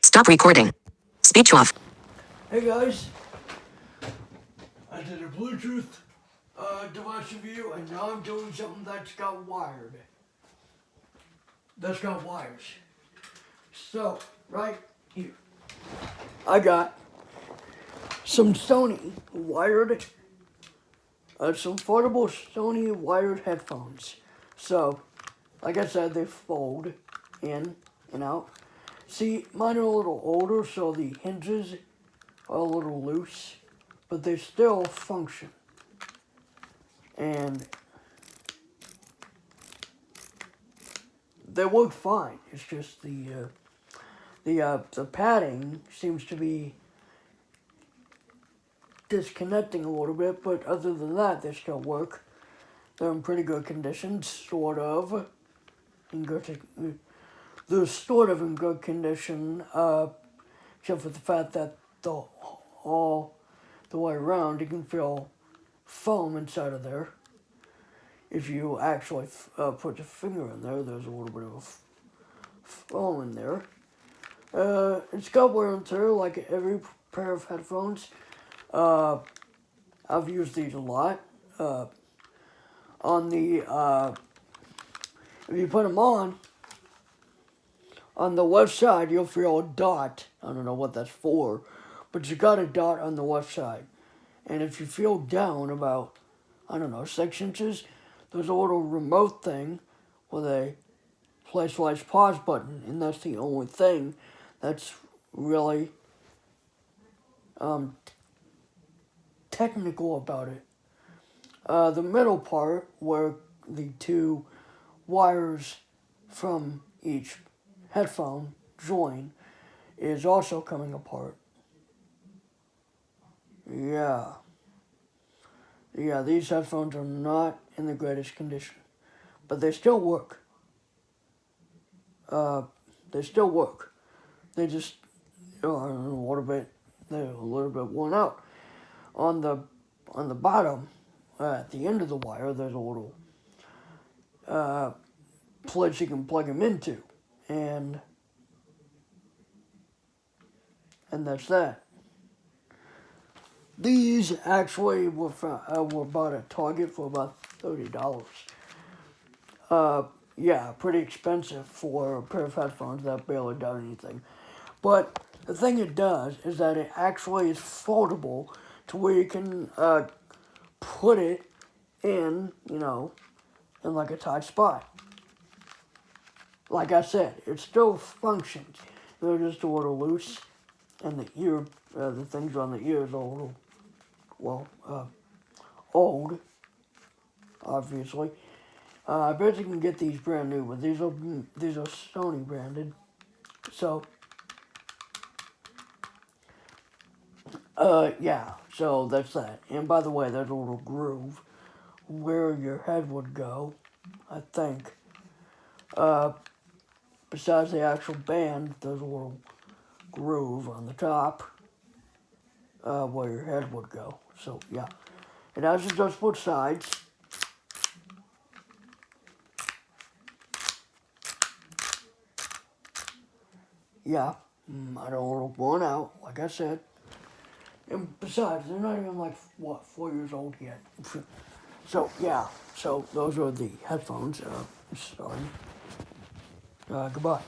Stop recording. Speech off. Hey guys, I did a Bluetooth device review, and now I'm doing something that's got wired. That's got wires. So, right here, I got some Sony wired, some foldable Sony wired headphones. So, like I said, they fold in and out. See, mine are a little older, so the hinges are a little loose, but they still function. And they work fine. It's just the padding seems to be disconnecting a little bit, but other than that, they still work. They're in pretty good condition, sort of. They're sort of in good condition, except for the fact that all the way around, you can feel foam inside of there. If you actually put your finger in there, there's a little bit of foam in there. It's got wear and tear like every pair of headphones. I've used these a lot. If you put them on the left side, you'll feel a dot. I don't know what that's for, but you got a dot on the left side. And if you feel down about, 6 inches, there's a little remote thing with a play/pause button, and that's the only thing that's really technical about it. The middle part, where the two wires from each headphone join, is also coming apart. Yeah, these headphones are not in the greatest condition, but they still work. They still work. They just are they're a little bit worn out. On the bottom, at the end of the wire, there's a little place you can plug them into, and that's that. These actually were bought at Target for about $30. Yeah, pretty expensive for a pair of headphones that barely does anything. But the thing it does is that it actually is foldable to where you can put it in, in like a tight spot. Like I said, it still functions. They're just a little loose, and the things on the ears are a little, old, obviously. I bet you can get these brand new, but these are Sony branded. So, so that's that. And by the way, there's a little groove where your head would go, I think. Besides the actual band, there's a little groove on the top where your head would go. So, yeah. It has adjustable sides. Yeah, I don't want to worn out, like I said. And besides, they're not even 4 years old yet. So, yeah. So, those are the headphones. Sorry. Goodbye.